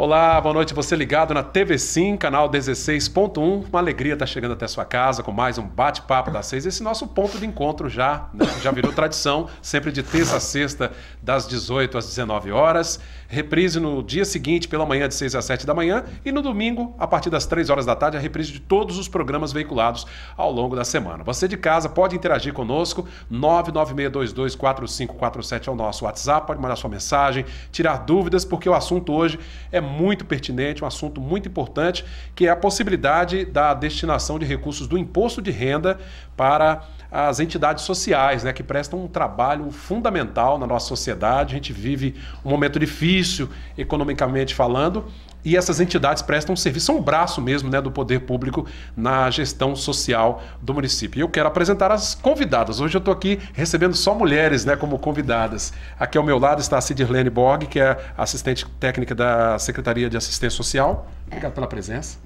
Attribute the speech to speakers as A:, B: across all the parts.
A: Olá, boa noite, você ligado na TV Sim, canal 16.1. Uma alegria estar chegando até a sua casa com mais um bate-papo das 6. Esse nosso ponto de encontro já virou tradição, sempre de terça a sexta, das 18 às 19 horas. Reprise no dia seguinte, pela manhã, de 6 às 7 da manhã. E no domingo, a partir das 3 horas da tarde, a reprise de todos os programas veiculados ao longo da semana. Você de casa pode interagir conosco, 996224547 é o nosso WhatsApp, pode mandar sua mensagem, tirar dúvidas, porque o assunto hoje é muito pertinente, um assunto muito importante, que é a possibilidade da destinação de recursos do imposto de renda para as entidades sociais, né, que prestam um trabalho fundamental na nossa sociedade. A gente vive um momento difícil, economicamente falando, e essas entidades prestam um serviço, são um braço mesmo, né, do poder público na gestão social do município. E eu quero apresentar as convidadas. Hoje eu estou aqui recebendo só mulheres, né, como convidadas. Aqui ao meu lado está a Cidirlene Borg, que é assistente técnica da Secretaria de Assistência Social. Obrigado pela presença.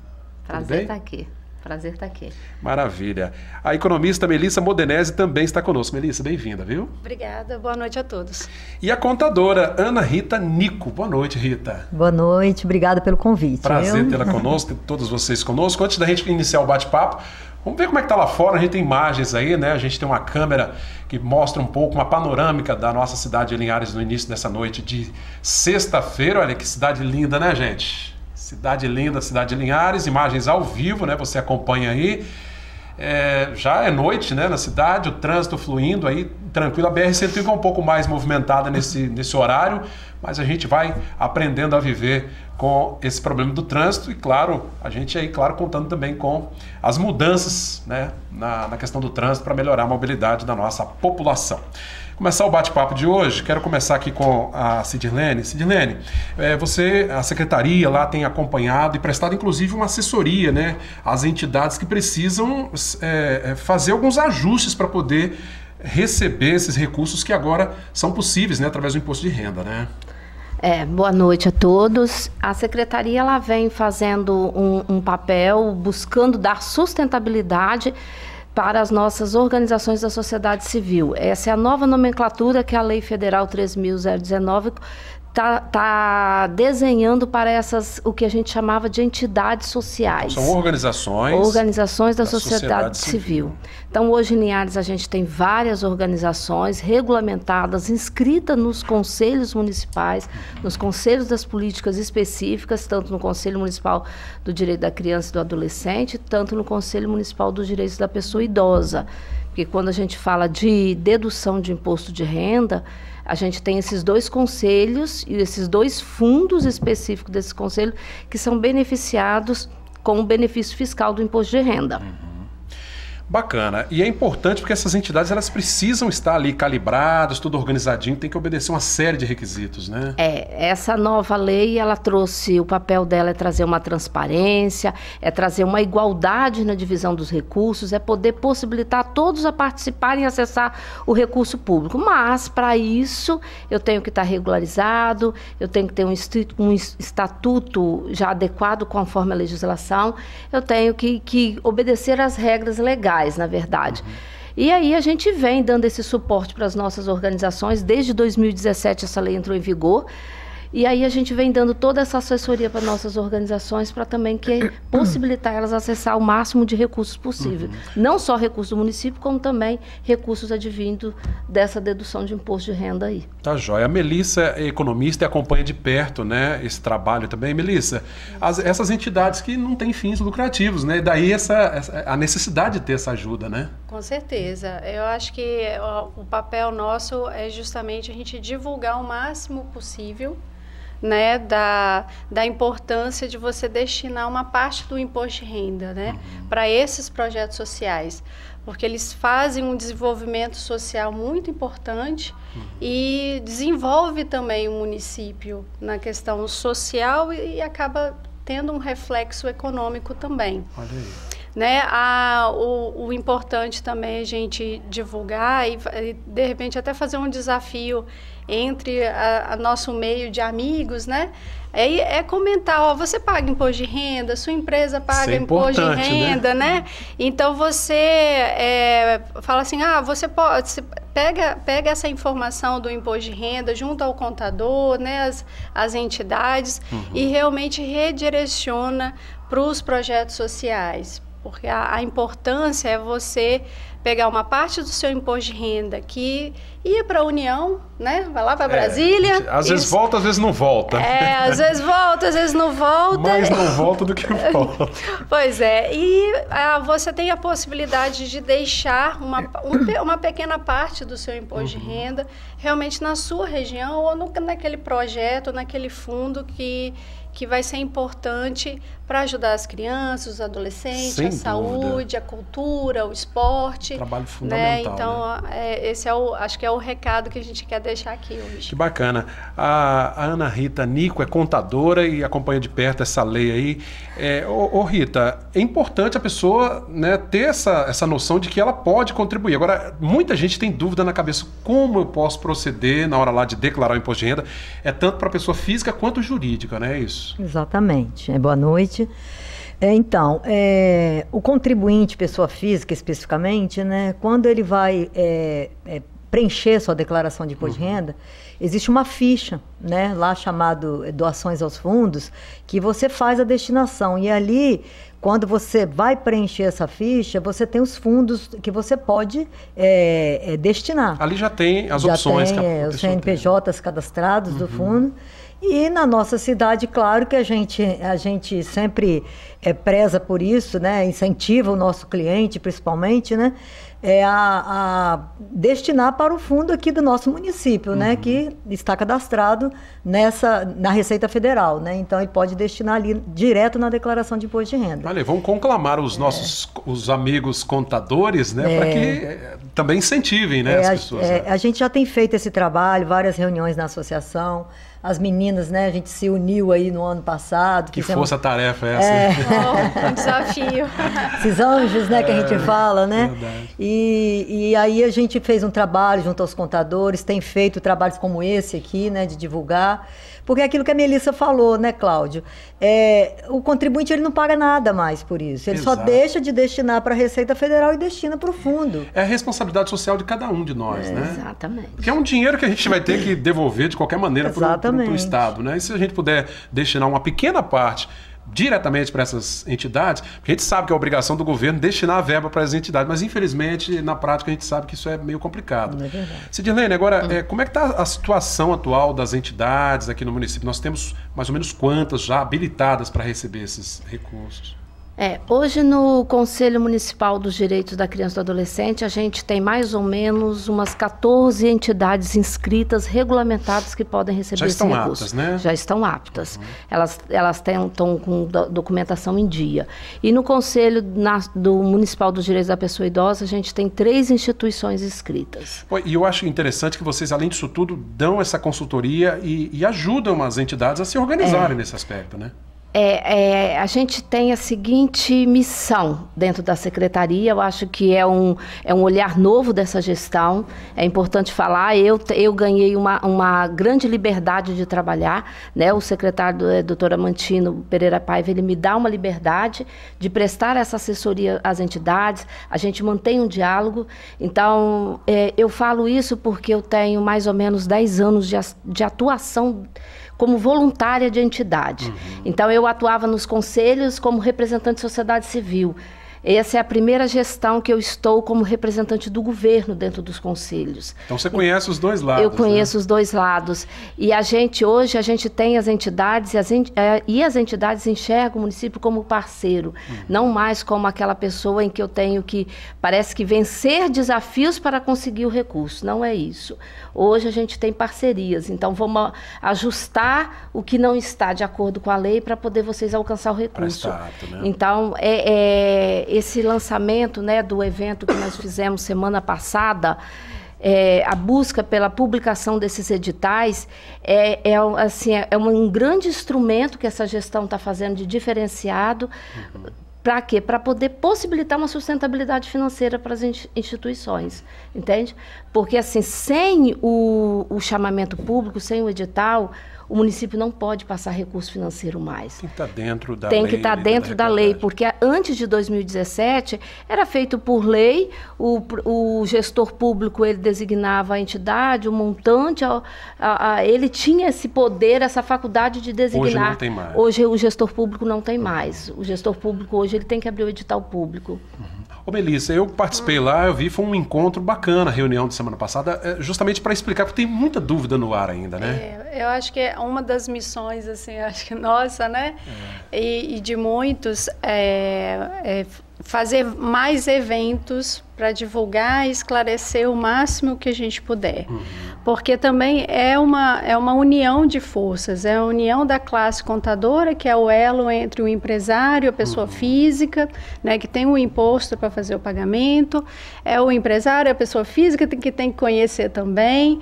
B: Prazer estar aqui. Prazer estar aqui.
A: Maravilha. A economista Melissa Modenese também está conosco. Melissa, bem-vinda, viu?
C: Obrigada, boa noite a todos.
A: E a contadora Ana Rita Nico. Boa noite, Rita.
D: Boa noite, obrigada pelo convite.
A: Prazer tê-la conosco, todos vocês conosco. Antes da gente iniciar o bate-papo, vamos ver como é que está lá fora. A gente tem imagens aí, né? A gente tem uma câmera que mostra um pouco, uma panorâmica da nossa cidade de Linhares no início dessa noite de sexta-feira. Olha que cidade linda, né, gente? Cidade linda, cidade de Linhares, imagens ao vivo, né? Você acompanha aí. Já é noite, né, na cidade, o trânsito fluindo aí, tranquilo. A BR-101 é um pouco mais movimentada nesse horário, mas a gente vai aprendendo a viver com esse problema do trânsito e, claro, a gente aí, claro, contando também com as mudanças, né, na questão do trânsito para melhorar a mobilidade da nossa população. Começar o bate-papo de hoje, quero começar aqui com a Cidirlene. Cidirlene, você, a secretaria lá tem acompanhado e prestado inclusive uma assessoria, né, às entidades que precisam fazer alguns ajustes para poder receber esses recursos que agora são possíveis, né, através do imposto de renda, né?
B: Boa noite a todos. A secretaria ela vem fazendo um papel buscando dar sustentabilidade para as nossas organizações da sociedade civil. Essa é a nova nomenclatura que a Lei Federal 3.019 está desenhando para essas, o que a gente chamava de entidades sociais.
A: São organizações
B: da sociedade civil. Então, hoje em Linhares a gente tem várias organizações regulamentadas, inscritas nos conselhos municipais, nos conselhos das políticas específicas, tanto no Conselho Municipal do Direito da Criança e do Adolescente, tanto no Conselho Municipal dos Direitos da Pessoa Idosa. Porque quando a gente fala de dedução de imposto de renda, a gente tem esses dois conselhos e esses dois fundos específicos desse conselho que são beneficiados com o benefício fiscal do imposto de renda.
A: Bacana. E é importante porque essas entidades elas precisam estar ali calibradas, tudo organizadinho, tem que obedecer uma série de requisitos, né?
B: Essa nova lei, ela trouxe, o papel dela é trazer uma transparência, é trazer uma igualdade na divisão dos recursos, é poder possibilitar todos a participarem e acessar o recurso público. Mas, para isso, eu tenho que estar regularizado, eu tenho que ter um estatuto já adequado conforme a legislação, eu tenho que obedecer às regras legais, na verdade. E aí a gente vem dando esse suporte para as nossas organizações. Desde 2017 essa lei entrou em vigor. E aí a gente vem dando toda essa assessoria para nossas organizações para também possibilitar elas acessar o máximo de recursos possível. Não só recursos do município, como também recursos advindos dessa dedução de imposto de renda aí.
A: Tá joia. A Melissa é economista e acompanha de perto, né, esse trabalho também. Melissa, essas entidades que não têm fins lucrativos, né? Daí a necessidade de ter essa ajuda, né?
C: Com certeza. Eu acho que o papel nosso é justamente a gente divulgar o máximo possível, né, da importância de você destinar uma parte do imposto de renda, né, para esses projetos sociais, porque eles fazem um desenvolvimento social muito importante e desenvolve também o município na questão social e acaba tendo um reflexo econômico também.
A: Olha aí.
C: né? O importante também é a gente divulgar e, de repente, até fazer um desafio entre nosso meio de amigos, né? É comentar, ó, você paga imposto de renda, sua empresa paga imposto de renda, né? Então, você fala assim, você pode... Pega essa informação do imposto de renda junto ao contador, né, as entidades, e realmente redireciona para os projetos sociais. Porque a importância é você pegar uma parte do seu imposto de renda que ia para a União, né? Vai lá para Brasília.
A: Às vezes volta, às vezes não volta.
C: Às vezes volta, às vezes não volta.
A: Mais não volta do que volta.
C: Pois é. E você tem a possibilidade de deixar uma pequena parte do seu imposto de renda realmente na sua região ou naquele projeto, naquele fundo que vai ser importante para ajudar as crianças, os adolescentes,
A: sem
C: a saúde, a cultura, o esporte.
A: Trabalho fundamental.
C: Né? Então, esse esse é o recado que a gente quer deixar aqui hoje.
A: Que bacana. A Ana Rita Nico é contadora e acompanha de perto essa lei aí. Rita, é importante a pessoa, né, ter essa noção de que ela pode contribuir. Agora, muita gente tem dúvida na cabeça como eu posso proceder na hora lá de declarar o imposto de renda. É tanto para a pessoa física quanto jurídica, né? É isso.
D: Exatamente. Boa noite. Então, o contribuinte, pessoa física especificamente, né, quando ele vai preencher sua declaração de imposto de renda, existe uma ficha, né, lá chamado doações aos fundos, que você faz a destinação. E ali, quando você vai preencher essa ficha, você tem os fundos que você pode destinar.
A: Ali já tem as opções.
D: Os CNPJs cadastrados do fundo. E na nossa cidade, claro que a gente sempre preza por isso, né? Incentiva o nosso cliente, principalmente, né? A destinar para o fundo aqui do nosso município, né? Que está cadastrado na Receita Federal, né? Então, ele pode destinar ali direto na declaração de imposto de renda.
A: Olha, vamos conclamar os amigos contadores, né? Para que também incentivem, né, as pessoas.
D: A gente já tem feito esse trabalho, várias reuniões na associação. As meninas, né, a gente se uniu aí no ano passado.
A: Que força-tarefa é essa?
C: Um desafio.
D: Esses anjos, né, que a gente fala, né?
A: Verdade.
D: E aí a gente fez um trabalho junto aos contadores, tem feito trabalhos como esse aqui, né, de divulgar. Porque é aquilo que a Melissa falou, né, Cláudio? O contribuinte ele não paga nada mais por isso. Ele só deixa de destinar para a Receita Federal e destina para o fundo.
A: É a responsabilidade social de cada um de nós, né?
B: Exatamente.
A: Porque é um dinheiro que a gente vai ter que devolver de qualquer maneira para o Estado, né? E se a gente puder destinar uma pequena parte diretamente para essas entidades, porque a gente sabe que é a obrigação do governo destinar a verba para as entidades, mas infelizmente na prática a gente sabe que isso é meio complicado.
D: É verdade.
A: Sidilene, agora, como é que está a situação atual das entidades aqui no município? Nós temos mais ou menos quantas já habilitadas para receber esses recursos?
B: Hoje no Conselho Municipal dos Direitos da Criança e do Adolescente, a gente tem mais ou menos umas 14 entidades inscritas, regulamentadas, que podem receber esse recurso. Já estão aptas, né? Já estão aptas. Elas estão com documentação em dia. E no Conselho do Municipal dos Direitos da Pessoa Idosa, a gente tem 3 instituições inscritas.
A: E eu acho interessante que vocês, além disso tudo, dão essa consultoria e ajudam as entidades a se organizarem nesse aspecto, né?
B: A gente tem a seguinte missão dentro da secretaria, eu acho que é um olhar novo dessa gestão, é importante falar, eu ganhei uma grande liberdade de trabalhar, né? O secretário, doutor Amantino Pereira Paiva, ele me dá uma liberdade de prestar essa assessoria às entidades, a gente mantém um diálogo, então eu falo isso porque eu tenho mais ou menos 10 anos de atuação como voluntária de entidade. Então, eu atuava nos conselhos como representante de sociedade civil. Essa é a primeira gestão que eu estou como representante do governo dentro dos conselhos.
A: Então você conhece os dois lados.
B: Eu conheço os dois lados. E hoje a gente tem as entidades e as entidades enxergam o município como parceiro, não mais como aquela pessoa em que eu tenho que, parece que vencer desafios para conseguir o recurso. Não é isso. Hoje a gente tem parcerias, então vamos ajustar o que não está de acordo com a lei para poder vocês alcançar o recurso. Né? Então, esse lançamento, né, do evento que nós fizemos semana passada, a busca pela publicação desses editais um grande instrumento que essa gestão está fazendo de diferenciado, Para quê? Para poder possibilitar uma sustentabilidade financeira para as instituições, entende? Porque, assim, sem o chamamento público, sem o edital, o município não pode passar recurso financeiro mais.
A: Tem que estar dentro da lei.
B: Tem que estar dentro da lei, porque antes de 2017 era feito por lei, o gestor público ele designava a entidade, o montante, ele tinha esse poder, essa faculdade de designar.
A: Hoje não tem mais.
B: Hoje o gestor público não tem mais. O gestor público hoje ele tem que abrir o edital público.
A: Ô Melissa, eu participei lá, eu vi, foi um encontro bacana, a reunião de semana passada, justamente para explicar, porque tem muita dúvida no ar ainda, né?
C: Eu acho que é uma das missões, assim, acho que nossa, né? E de muitos, fazer mais eventos para divulgar e esclarecer o máximo que a gente puder. Porque também é uma união de forças, é a união da classe contadora, que é o elo entre o empresário, a pessoa física, né, que tem um imposto para fazer o pagamento, é o empresário, a pessoa física que tem que conhecer também,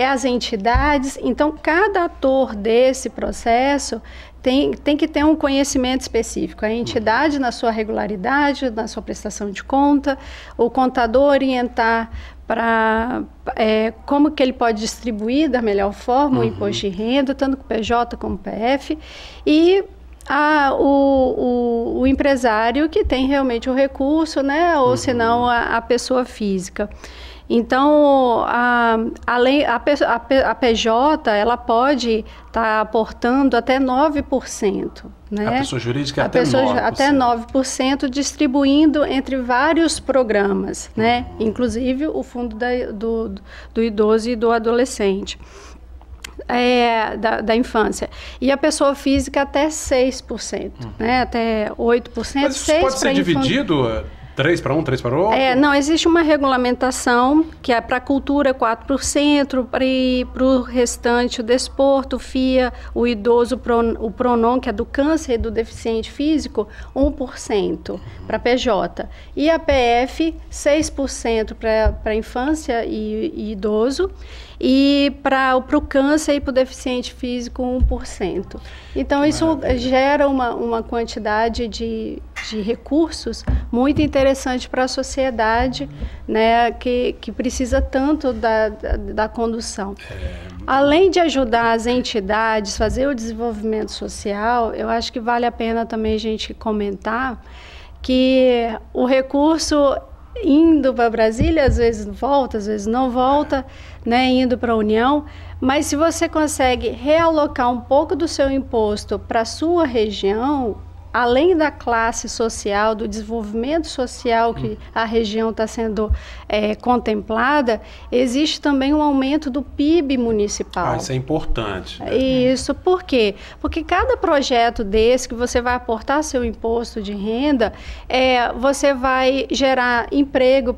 C: as entidades. Então, cada ator desse processo tem que ter um conhecimento específico. A entidade na sua regularidade, na sua prestação de conta, o contador orientar para como que ele pode distribuir da melhor forma o imposto de renda, tanto com o PJ como o PF, e o empresário que tem realmente o recurso, né, ou senão a pessoa física. Então, a PJ, ela pode estar aportando até 9%. Né?
A: A pessoa jurídica
C: até 9%. Até 9%, distribuindo entre vários programas, né? Inclusive o fundo do idoso e do adolescente. Da infância. E a pessoa física até 6%, né? Até 8%.
A: Mas isso pode ser dividido... 3 para um, 3 para o outro?
C: Não, existe uma regulamentação que é para a cultura 4%, para o restante o desporto, o FIA, o idoso, o PRONON, que é do câncer e do deficiente físico, 1% para PJ. E a PF, 6% para infância e idoso. E para o câncer e para o deficiente físico, 1%. Então, isso gera uma quantidade de recursos muito interessante para a sociedade, né, que precisa tanto da condução. Além de ajudar as entidades, fazer o desenvolvimento social, eu acho que vale a pena também a gente comentar que o recurso indo para Brasília, às vezes volta, às vezes não volta, né, indo para a União, mas se você consegue realocar um pouco do seu imposto para a sua região, além da classe social, do desenvolvimento social que a região está sendo contemplada, existe também um aumento do PIB municipal.
A: Isso é importante. Né?
C: Isso, por quê? Porque cada projeto desse que você vai aportar seu imposto de renda, você vai gerar emprego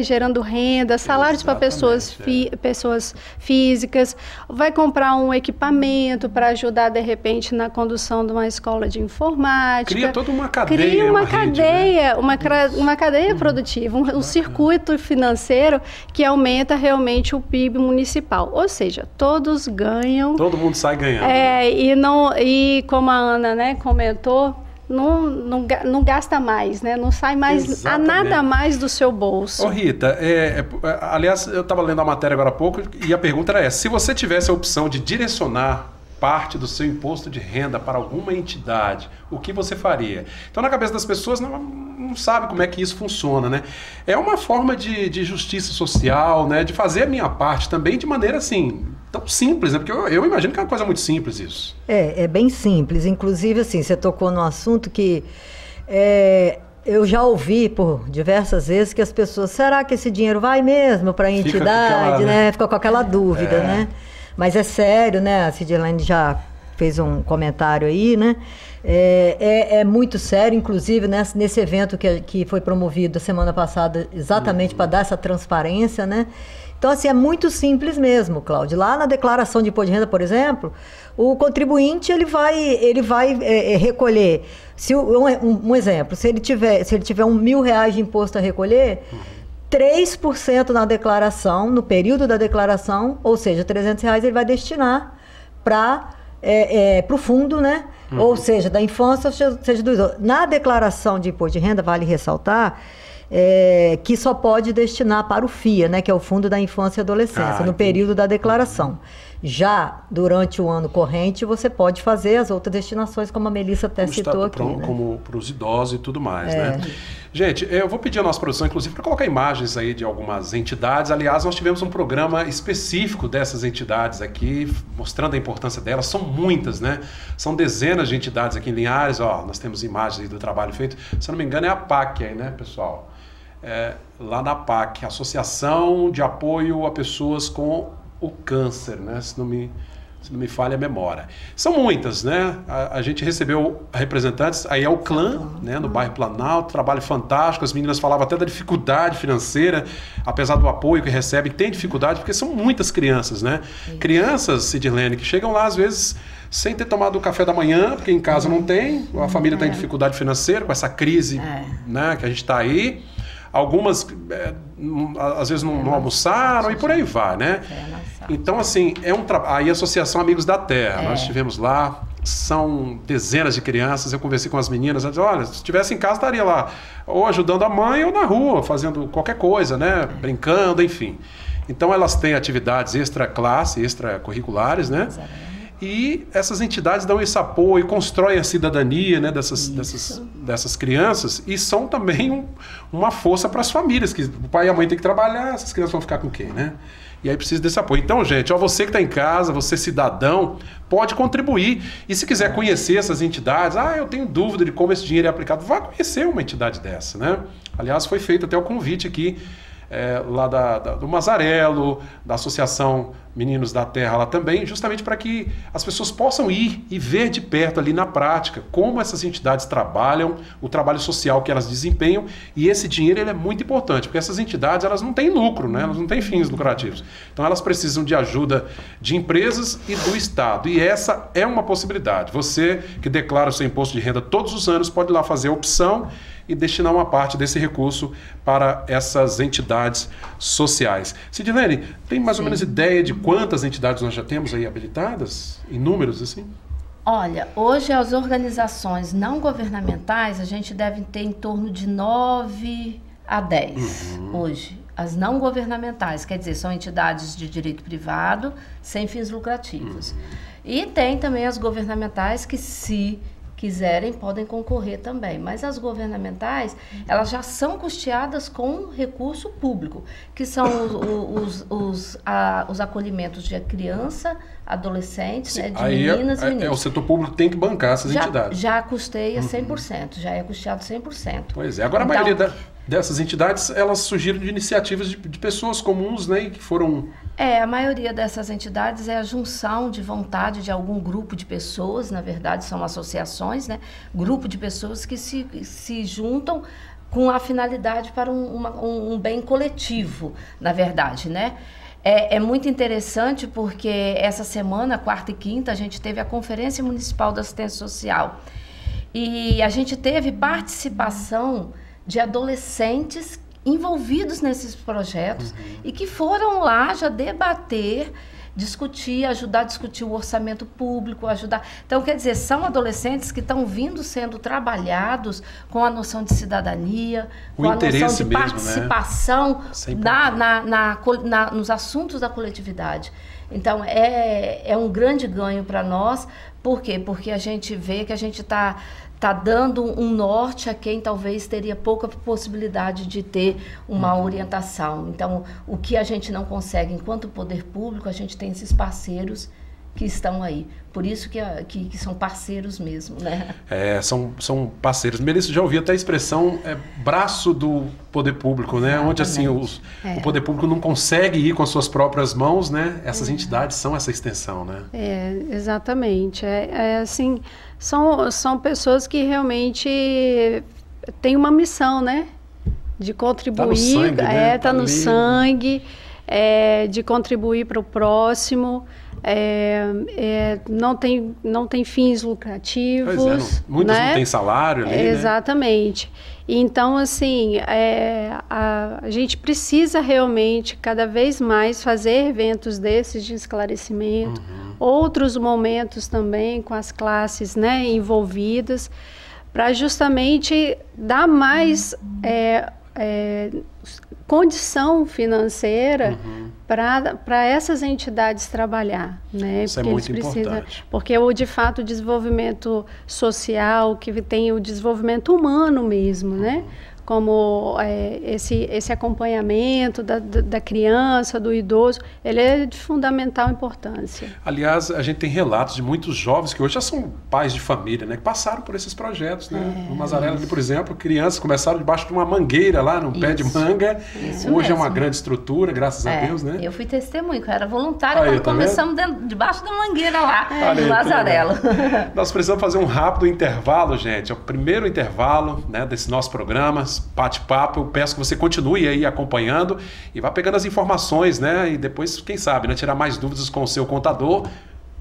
C: gerando renda, salários para pessoas físicas, vai comprar um equipamento para ajudar, de repente, na condução de uma escola de informática.
A: Cria toda uma cadeia.
C: Cria uma cadeia,
A: rede, né?
C: uma cadeia produtiva, um circuito financeiro que aumenta realmente o PIB municipal. Ou seja, todos ganham.
A: Todo mundo sai ganhando.
C: E como a Ana, né, comentou, não gasta mais, né? Não sai mais a nada mais do seu bolso.
A: Ô Rita, aliás, eu estava lendo a matéria agora há pouco e a pergunta era essa: se você tivesse a opção de direcionar parte do seu imposto de renda para alguma entidade, o que você faria? Então, na cabeça das pessoas, não sabe como é que isso funciona, né? É uma forma de justiça social, né? De fazer a minha parte também de maneira, assim, tão simples, né? Porque eu imagino que é uma coisa muito simples isso.
D: É bem simples. Inclusive, assim, você tocou num assunto que eu já ouvi por diversas vezes que as pessoas, será que esse dinheiro vai mesmo para a entidade, né? Fica com aquela dúvida, né? Mas é sério, né? A Cidilene já fez um comentário aí, né? É muito sério, inclusive nesse evento que foi promovido a semana passada, exatamente para dar essa transparência, né? Então, assim, é muito simples mesmo, Cláudio. Lá na declaração de imposto de renda, por exemplo, o contribuinte ele vai recolher. Um exemplo, se ele tiver R$1.000 de imposto a recolher, 3% na declaração, no período da declaração, ou seja, R$300 ele vai destinar para para o fundo, né? Ou seja, da infância, ou seja, do idoso. Na declaração de imposto de renda, vale ressaltar que só pode destinar para o FIA, né? Que é o Fundo da Infância e Adolescência, no período da declaração. Já durante o ano corrente, você pode fazer as outras destinações, como a Melissa até citou aqui. Né?
A: Como para os idosos e tudo mais, né? Gente, eu vou pedir a nossa produção, inclusive, para colocar imagens aí de algumas entidades. Aliás, nós tivemos um programa específico dessas entidades aqui, mostrando a importância delas. São muitas, né? São dezenas de entidades aqui em Linhares. Ó, nós temos imagens aí do trabalho feito. Se eu não me engano, é a PAC aí, né, pessoal? Lá na PAC, Associação de Apoio a Pessoas com o Câncer, né? Se não me falha a memória. São muitas, né? A gente recebeu representantes, aí é o clã, né? No bairro Planalto, trabalho fantástico, as meninas falavam até da dificuldade financeira, apesar do apoio que recebem, tem dificuldade, porque são muitas crianças, né? Crianças, Sidilene, que chegam lá às vezes sem ter tomado o café da manhã, porque em casa não tem, a família está em dificuldade financeira, com essa crise, né, que a gente está aí. Algumas, às vezes, não almoçaram e por aí vai, né? Então, assim, aí a Associação Amigos da Terra, nós estivemos lá, são dezenas de crianças, eu conversei com as meninas, elas disseram, olha, se estivesse em casa, estaria lá, ou ajudando a mãe ou na rua, fazendo qualquer coisa, né? Brincando, enfim. Então, elas têm atividades extra-classe, extracurriculares, né? E essas entidades dão esse apoio, constroem a cidadania, né, dessas crianças, e são também uma força para as famílias, que o pai e a mãe têm que trabalhar, essas crianças vão ficar com quem, né? E aí precisa desse apoio. Então, gente, você que está em casa, você cidadão, pode contribuir. E se quiser conhecer essas entidades, eu tenho dúvida de como esse dinheiro é aplicado, vá conhecer uma entidade dessa, né? Aliás, foi feito até o convite aqui, lá do Mazarello, da Associação Meninos da Terra lá também, justamente para que as pessoas possam ir e ver de perto ali na prática como essas entidades trabalham, o trabalho social que elas desempenham, e esse dinheiro ele é muito importante, porque essas entidades elas não têm lucro, né? Elas não têm fins lucrativos, então elas precisam de ajuda de empresas e do Estado, e essa é uma possibilidade. Você que declara o seu imposto de renda todos os anos pode ir lá fazer a opção e destinar uma parte desse recurso para essas entidades sociais. Sidilene, tem mais ou menos ideia de quantas entidades nós já temos aí habilitadas? Em números, assim?
B: Olha, hoje as organizações não governamentais, a gente deve ter em torno de 9 a 10 hoje. As não governamentais, quer dizer, são entidades de direito privado, sem fins lucrativos. E tem também as governamentais que, se quiserem, podem concorrer também. Mas as governamentais, elas já são custeadas com recurso público, que são os acolhimentos de criança, adolescentes, né, de meninas e meninos.
A: O setor público tem que bancar essas entidades.
B: Já custeia 100%, já é custeado 100%.
A: Pois é. Agora, então, a maioria dessas entidades, elas surgiram de iniciativas de pessoas comuns, né, e que foram...
B: A maioria dessas entidades é a junção de vontade de algum grupo de pessoas, na verdade são associações, né? Grupo de pessoas que se juntam com a finalidade para um bem coletivo, na verdade, né? É muito interessante porque essa semana, quarta e quinta, a gente teve a Conferência Municipal da Assistência Social e a gente teve participação de adolescentes envolvidos nesses projetos e que foram lá já debater, discutir, ajudar a discutir o orçamento público, ajudar... Então, quer dizer, são adolescentes que estão vindo sendo trabalhados com a noção de cidadania, com a noção de participação, né? Nos assuntos da coletividade. Então, é um grande ganho para nós. Por quê? Porque a gente vê que a gente está dando um norte a quem talvez teria pouca possibilidade de ter uma orientação. Então, o que a gente não consegue enquanto poder público, a gente tem esses parceiros que estão aí. Por isso que são parceiros mesmo, né?
A: São parceiros. Melissa, já ouvi até a expressão braço do poder público, né? Onde assim o poder público não consegue ir com as suas próprias mãos, né? Essas entidades são essa extensão, né?
C: Exatamente. Assim, são pessoas que realmente têm uma missão, né? De contribuir. Tá no sangue, né? Tá no sangue, de contribuir para o próximo. Não tem fins lucrativos.
A: Muitos não têm salário ali,
C: exatamente.
A: Né?
C: Então, assim, a gente precisa realmente cada vez mais fazer eventos desses de esclarecimento, outros momentos também com as classes, né, envolvidas, para justamente dar mais condição financeira para essas entidades trabalhar, né?
A: Isso porque é muito importante.
C: Porque de fato o desenvolvimento social, que tem o desenvolvimento humano mesmo, né? Como esse acompanhamento da criança, do idoso, ele é de fundamental importância.
A: Aliás, a gente tem relatos de muitos jovens que hoje já são pais de família, né, que passaram por esses projetos, né? No Mazarella, ali, por exemplo, crianças começaram debaixo de uma mangueira lá, num pé de manga.
B: Isso
A: hoje
B: mesmo.
A: É uma grande estrutura, graças a Deus, né?
B: Eu fui testemunha, eu era voluntária quando começamos debaixo da mangueira lá, no Mazarella.
A: Nós precisamos fazer um rápido intervalo, gente. É o primeiro intervalo, né, desse nosso programa. Bate-papo, eu peço que você continue aí acompanhando e vá pegando as informações, né? E depois, quem sabe, né, tirar mais dúvidas com o seu contador.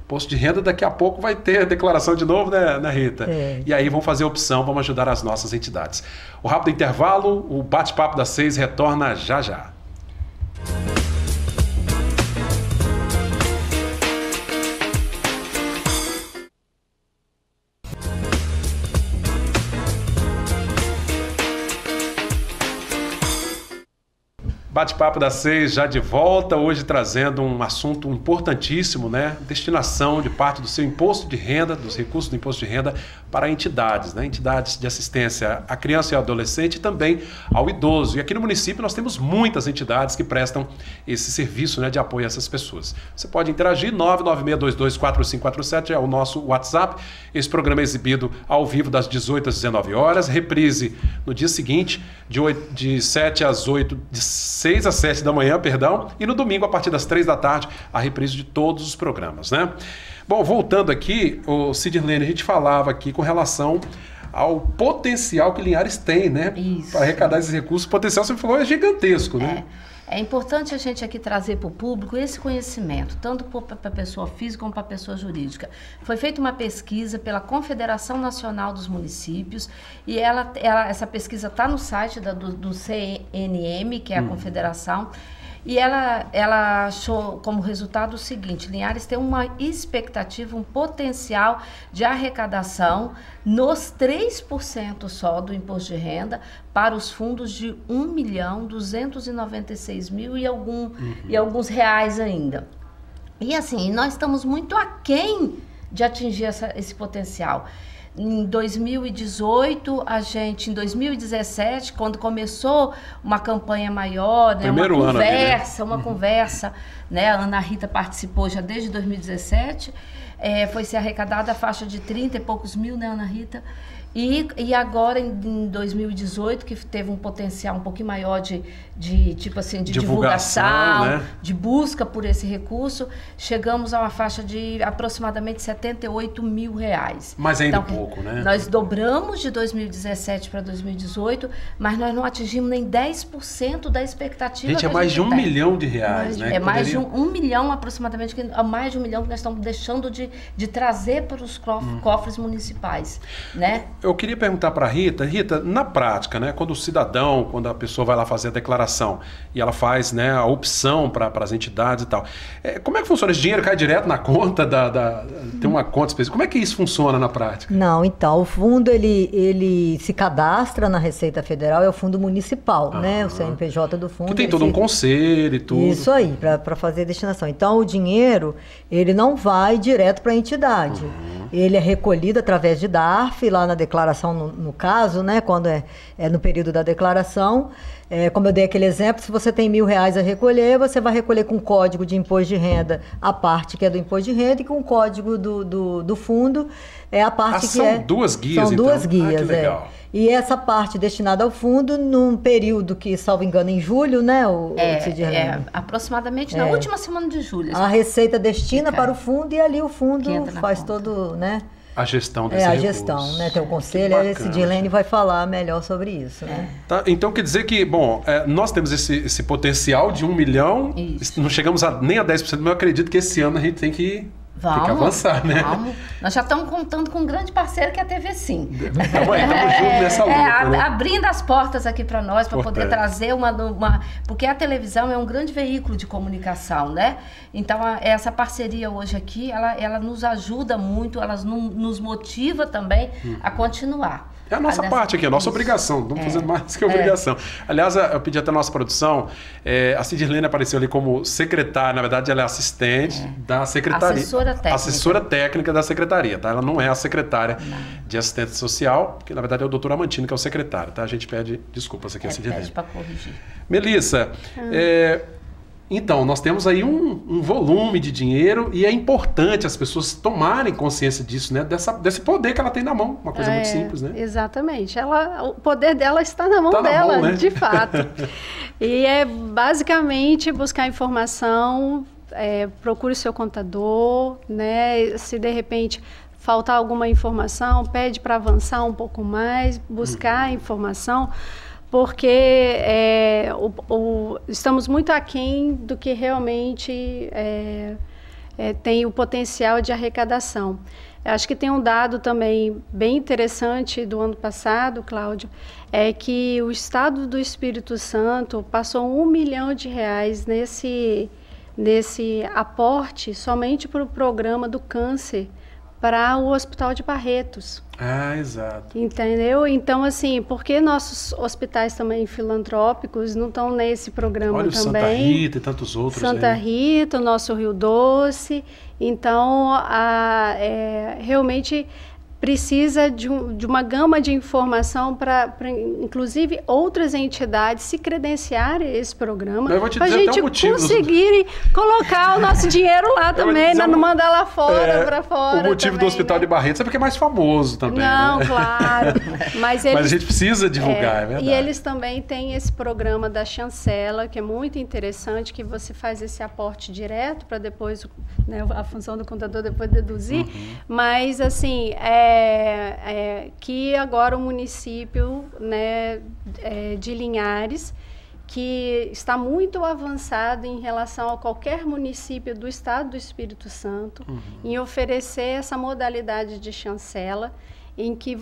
A: Posto de renda, daqui a pouco vai ter a declaração de novo, né, Rita? E aí vamos fazer a opção, vamos ajudar as nossas entidades. O rápido intervalo, o Bate-papo das 6 retorna já já. Bate-papo das 6 já de volta, hoje trazendo um assunto importantíssimo, né? Destinação de parte do seu imposto de renda, dos recursos do imposto de renda para entidades, né? Entidades de assistência à criança e ao adolescente e também ao idoso. E aqui no município nós temos muitas entidades que prestam esse serviço, né, de apoio a essas pessoas. Você pode interagir, 996224547 é o nosso WhatsApp. Esse programa é exibido ao vivo das 18 às 19 horas, reprise no dia seguinte, de 7 às 8, de 6 às 7 da manhã, perdão, e no domingo, a partir das 3 da tarde, a reprise de todos os programas, né? Bom, voltando aqui, o Cidirlene, a gente falava aqui com relação ao potencial que Linhares tem, né? Para arrecadar esses recursos. O potencial, você falou, é gigantesco, né?
B: É importante a gente aqui trazer para o público esse conhecimento, tanto para a pessoa física como para a pessoa jurídica. Foi feita uma pesquisa pela Confederação Nacional dos Municípios e essa pesquisa está no site do CNM, que é a Confederação, e ela achou como resultado o seguinte: Linhares tem uma expectativa, um potencial de arrecadação nos 3% só do imposto de renda para os fundos de R$ 1.296.000 e alguns reais ainda. E assim, nós estamos muito aquém de atingir esse potencial. Em 2018, em 2017, quando começou uma campanha maior, né, uma conversa, né, a Ana Rita participou já desde 2017, foi ser arrecadada a faixa de 30 e poucos mil, né, Ana Rita? E agora, em 2018, que teve um potencial um pouquinho maior de divulgação, né? De busca por esse recurso, chegamos a uma faixa de aproximadamente R$ 78 mil.
A: Mas ainda pouco, né?
B: Nós dobramos de 2017 para 2018, mas nós não atingimos nem 10% da expectativa.
A: Gente, é mais de R$ 1 milhão, né?
B: É mais de 1 milhão aproximadamente, mais de 1 milhão que nós estamos deixando de trazer para os cofres municipais, né?
A: Eu queria perguntar para a Rita, na prática, né, quando a pessoa vai lá fazer a declaração e ela faz, né, a opção para as entidades e tal, como é que funciona? Esse dinheiro cai direto na conta tem uma conta específica? Como é que isso funciona na prática?
D: Não, então, o fundo ele se cadastra na Receita Federal, é o fundo municipal, né, o CNPJ do fundo.
A: Que tem todo um conselho e tudo.
D: Isso aí, para fazer a destinação. Então, o dinheiro, ele não vai direto para a entidade. Ele é recolhido através de DARF, lá na declaração, no caso, né, quando é no período da declaração. Como eu dei aquele exemplo, se você tem R$ 1.000 a recolher, você vai recolher com código de imposto de renda a parte que é do imposto de renda e com o código do fundo a parte que
A: são duas guias,
D: são duas guias,
A: que legal.
D: E essa parte destinada ao fundo, num período que, salvo engano, em julho, né?
B: Aproximadamente na última semana de julho.
D: A Receita destina para o fundo e ali o fundo faz todo, né?
A: A gestão desse recurso.
D: Gestão, né? Tem o conselho, a Cidirlene vai falar melhor sobre isso, né?
A: Tá, então quer dizer que, nós temos esse potencial de 1 milhão, não chegamos nem a 10%, mas eu acredito que esse ano a gente tem que
B: Vamos,
A: tem que avançar, né?
B: Vamos. Nós já estamos contando com um grande parceiro que é a TV Sim.
A: Estamos juntos nessa luta, né?
B: Abrindo as portas aqui para nós, para poder trazer uma... Porque a televisão é um grande veículo de comunicação, né? Então, essa parceria hoje aqui, ela nos ajuda muito, ela nos motiva também a continuar.
A: É a nossa parte aqui, a nossa obrigação. Não estamos fazendo mais que obrigação. Aliás, eu pedi até a nossa produção, a Cidirlene apareceu ali como secretária, na verdade ela é assistente da secretaria. Assessora técnica da secretaria, tá? Ela não é a secretária de assistência social, porque na verdade é o doutor Amantino que é o secretário, tá? A gente pede desculpas aqui a Cidirlene.
B: Pede para corrigir.
A: Melissa, então, nós temos aí um volume de dinheiro e é importante as pessoas tomarem consciência disso, né? Desse poder que ela tem na mão, uma coisa muito simples, né?
C: Exatamente. O poder dela está na mão dela, né? De fato. E é basicamente buscar informação, procure o seu contador, né? Se de repente faltar alguma informação, pede para avançar um pouco mais, buscar informação, porque estamos muito aquém do que realmente tem o potencial de arrecadação. Acho que tem um dado também bem interessante do ano passado, Cláudio, é que o Estado do Espírito Santo passou R$1 milhão nesse aporte somente para o programa do câncer para o Hospital de Barretos.
A: Ah, exato.
C: Entendeu? Então, assim, por que nossos hospitais também filantrópicos não estão nesse programa também?
A: Olha o Santa Rita e tantos outros
C: Santa Rita, o nosso Rio Doce. Então, realmente precisa de uma gama de informação para, inclusive, outras entidades se credenciarem a esse programa, para a gente conseguir colocar o nosso dinheiro lá também, não mandar lá fora, para fora.
A: O motivo também, do Hospital de Barretos é porque é mais famoso também.
C: Não,
A: né?
C: Claro. Mas a gente
A: precisa divulgar, é verdade.
C: E eles também têm esse programa da chancela, que é muito interessante, que você faz esse aporte direto para depois, né, a função do contador depois deduzir. Mas, assim, que agora o município, né, de Linhares, que está muito avançado em relação a qualquer município do estado do Espírito Santo, em oferecer essa modalidade de chancela, em que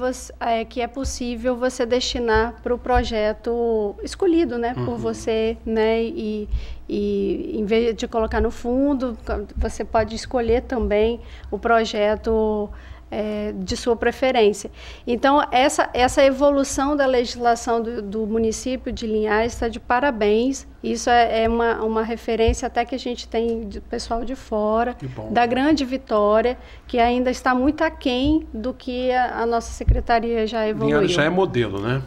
C: que é possível você destinar para o projeto escolhido, né, por você, né, e em vez de colocar no fundo, você pode escolher também o projeto de sua preferência. Então, essa evolução da legislação do município de Linhares está de parabéns. Isso é uma referência até que a gente tem de pessoal de fora, da Grande Vitória, que ainda está muito aquém do que a nossa secretaria já evoluiu.
A: Linhares já é modelo, né?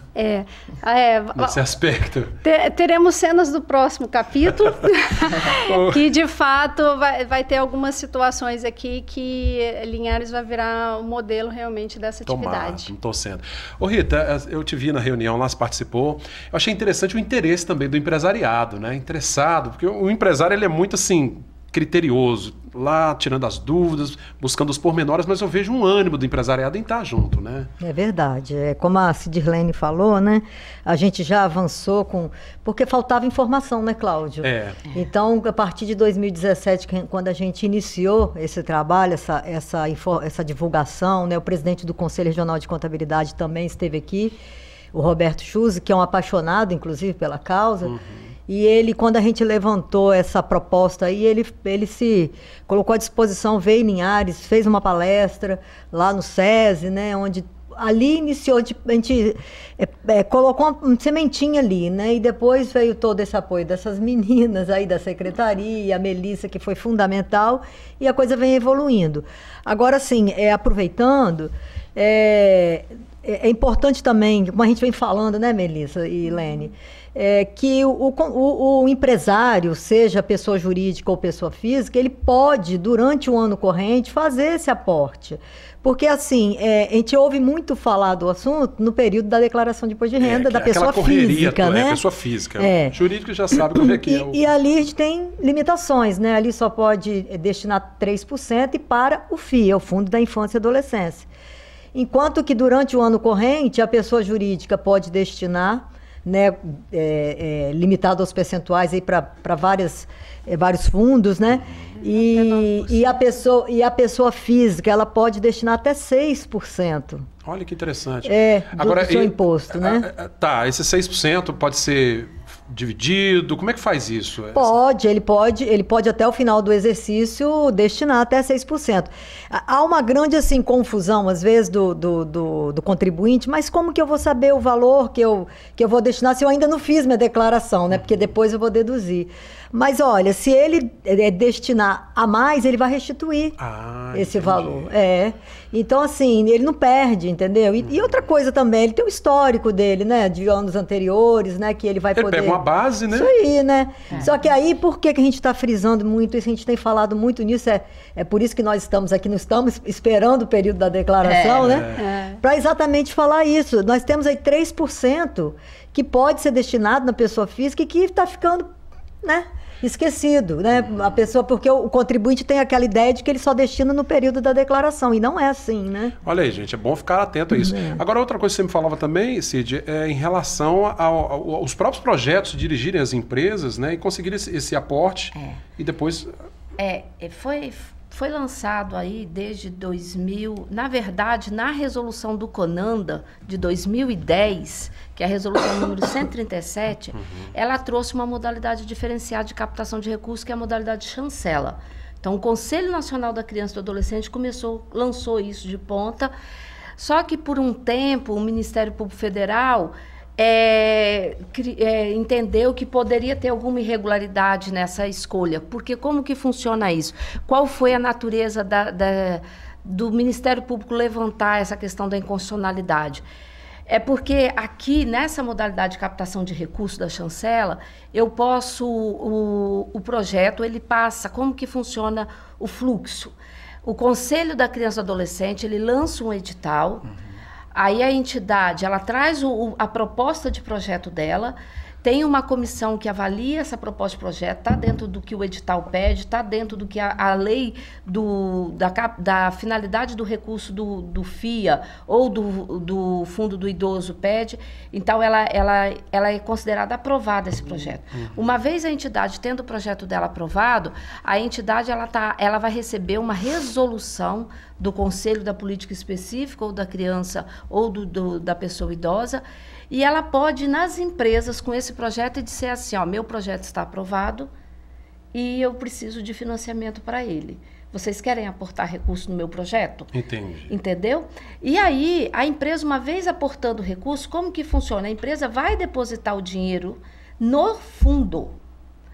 A: Nesse aspecto.
C: Teremos cenas do próximo capítulo, que de fato vai ter algumas situações aqui que Linhares vai virar um modelo realmente dessa atividade.
A: Não estou sendo. Ô Rita, eu te vi na reunião lá, você participou. Eu achei interessante o interesse também do empresariado, né? Interessado, porque o empresário ele é muito assim criterioso, lá tirando as dúvidas, buscando os pormenores, mas eu vejo um ânimo do empresariado em estar junto, né?
D: É verdade. Como a Cidirlene falou, né? A gente já avançou porque faltava informação, né, Cláudio? Então, a partir de 2017, quando a gente iniciou esse trabalho, essa divulgação, né? O presidente do Conselho Regional de Contabilidade também esteve aqui, o Roberto Chuzzi, que é um apaixonado, inclusive, pela causa. E ele, quando a gente levantou essa proposta aí, ele se colocou à disposição, veio em Linhares, fez uma palestra lá no SESI, né, onde ali iniciou, a gente colocou uma sementinha ali, né, e depois veio todo esse apoio dessas meninas aí da secretaria, a Melissa, que foi fundamental, e a coisa vem evoluindo. Agora, sim, aproveitando, é importante também, como a gente vem falando, né, Melissa e Lene, que o empresário, seja pessoa jurídica ou pessoa física, ele pode, durante o ano corrente, fazer esse aporte. Porque, assim, a gente ouve muito falar do assunto no período da declaração de imposto de renda da pessoa física, né?
A: Pessoa física. Jurídico já sabe como é que é.
D: E ali a gente tem limitações, né? Ali só pode destinar 3% e para o FII, o Fundo da Infância e Adolescência. Enquanto que durante o ano corrente, a pessoa jurídica pode destinar né, limitado aos percentuais para vários fundos, né? E a pessoa física, ela pode destinar até 6%.
A: Olha que interessante.
D: Agora, do seu imposto, né?
A: Tá, esse 6% pode ser dividido? Como é que faz isso?
D: Ele pode até o final do exercício destinar até 6%. Há uma grande assim, confusão, às vezes, do contribuinte, mas como que eu vou saber o valor que eu vou destinar se eu ainda não fiz minha declaração, né? Porque depois eu vou deduzir. Mas olha, se ele destinar a mais, ele vai restituir esse valor. Então, assim, ele não perde, entendeu? E outra coisa também, ele tem o histórico dele, né? De anos anteriores, né? Que ele vai poder...
A: Ele pega uma base, né?
D: Isso aí, né? Só que aí, por que a gente está frisando muito isso? A gente tem falado muito nisso. É por isso que nós estamos aqui, não estamos esperando o período da declaração, né? Para exatamente falar isso. Nós temos aí 3% que pode ser destinado na pessoa física e que está ficando, né? Esquecido, né? A pessoa, porque o contribuinte tem aquela ideia de que ele só destina no período da declaração, e não é assim, né?
A: Olha aí, gente, é bom ficar atento a isso. Agora, outra coisa que você me falava também, Cid, é em relação aos próprios projetos dirigirem as empresas, né? E conseguir esse aporte e depois...
B: Foi lançado aí desde 2000, na verdade, na resolução do CONANDA de 2010, que é a resolução número 137, ela trouxe uma modalidade diferenciada de captação de recursos, que é a modalidade chancela. Então, o Conselho Nacional da Criança e do Adolescente lançou isso de ponta, só que por um tempo o Ministério Público Federal entendeu que poderia ter alguma irregularidade nessa escolha. Porque como que funciona isso? Qual foi a natureza do Ministério Público levantar essa questão da inconstitucionalidade? É porque aqui, nessa modalidade de captação de recursos da chancela, eu posso... O projeto, ele passa... Como que funciona o fluxo? O Conselho da Criança e do Adolescente, ele lança um edital... Aí a entidade, ela traz a proposta de projeto dela, tem uma comissão que avalia essa proposta de projeto, está dentro do que o edital pede, está dentro do que a lei da finalidade do recurso do FIA ou do Fundo do Idoso pede. Então, ela é considerada aprovada esse projeto. Uma vez a entidade tendo o projeto dela aprovado, a entidade ela vai receber uma resolução do Conselho da Política Específica, ou da criança, ou da pessoa idosa, e ela pode ir nas empresas com esse projeto e dizer assim, ó, meu projeto está aprovado e eu preciso de financiamento para ele. Vocês querem aportar recurso no meu projeto?
A: Entendi.
B: Entendeu? E aí, a empresa, uma vez aportando recurso, como que funciona? A empresa vai depositar o dinheiro no fundo.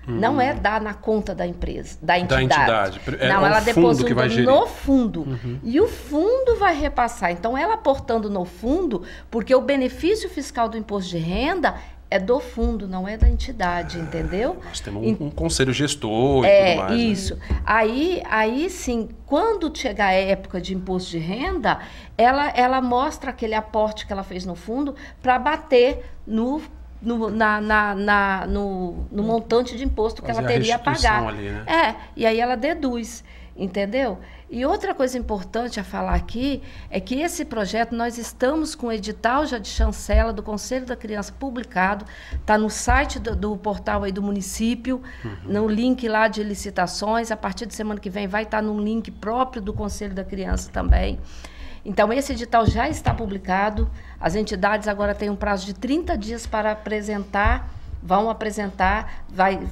B: Não é dar na conta da empresa, da entidade. Não, ela deposita no fundo. E o fundo vai repassar. Então, ela aportando no fundo, porque o benefício fiscal do imposto de renda é do fundo, não é da entidade, entendeu?
A: Nós temos um conselho gestor e tudo mais.
B: Isso. Né? Aí, sim, quando chegar a época de imposto de renda, ela mostra aquele aporte que ela fez no fundo para bater no montante de imposto que ela teria a pagar.
A: Ali, né?
B: E aí ela deduz, entendeu? E outra coisa importante a falar aqui é que esse projeto, nós estamos com o edital já de chancela do Conselho da Criança publicado, está no site do portal aí do município, no link lá de licitações, a partir de semana que vem vai estar num link próprio do Conselho da Criança também. Então, esse edital já está publicado, as entidades agora têm um prazo de 30 dias para apresentar, vão apresentar,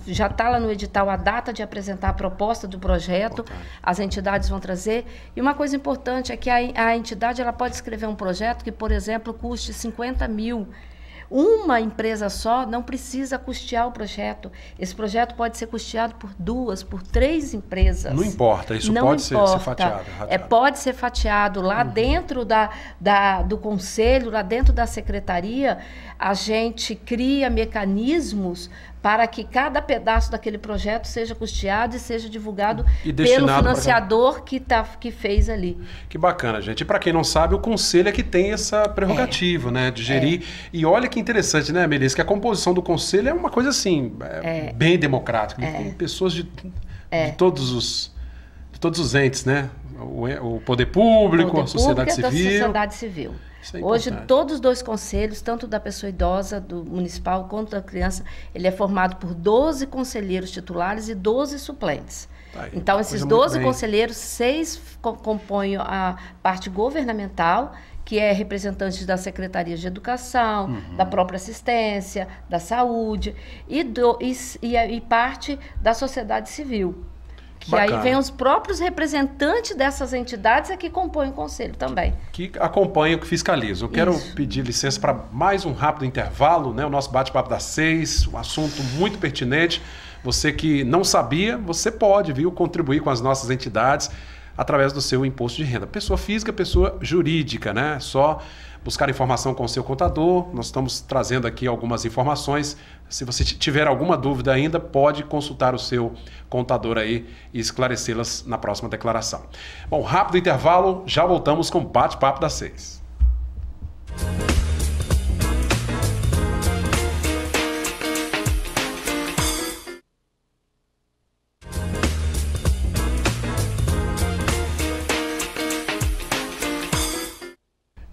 B: já está lá no edital a data de apresentar a proposta do projeto, as entidades vão trazer. E uma coisa importante é que a entidade ela pode escrever um projeto que, por exemplo, custe 50 mil. Uma empresa só não precisa custear o projeto. Esse projeto pode ser custeado por 2, por 3 empresas.
A: Não importa, isso
B: não
A: pode
B: importa.
A: ser fatiado.
B: Pode ser fatiado. Lá dentro do conselho, lá dentro da secretaria, a gente cria mecanismos para que cada pedaço daquele projeto seja custeado e seja divulgado pelo financiador que fez ali.
A: Que bacana, gente. E para quem não sabe, o conselho é que tem essa prerrogativa, né, de gerir. E olha que interessante, né, Melissa, que a composição do conselho é uma coisa assim, bem democrática. Tem pessoas de todos os entes, né? o poder público, a sociedade civil.
B: Da sociedade civil. Hoje, todos os 2 conselhos, tanto da pessoa idosa, do municipal, quanto da criança, ele é formado por 12 conselheiros titulares e 12 suplentes. Então, esses 12 conselheiros, 6 compõem a parte governamental, que é representante das secretarias de educação, da própria assistência, da saúde, e parte da sociedade civil. Que aí vem os próprios representantes dessas entidades que compõem o conselho também.
A: Que acompanham, que fiscalizam. Eu quero pedir licença para mais um rápido intervalo, né? O nosso bate-papo das 6, um assunto muito pertinente. Você que não sabia, você pode, viu, contribuir com as nossas entidades através do seu imposto de renda. Pessoa física, pessoa jurídica, né? Só buscar informação com o seu contador. Nós estamos trazendo aqui algumas informações. Se você tiver alguma dúvida ainda, pode consultar o seu contador aí e esclarecê-las na próxima declaração. Bom, rápido intervalo, já voltamos com o Bate-Papo das 6.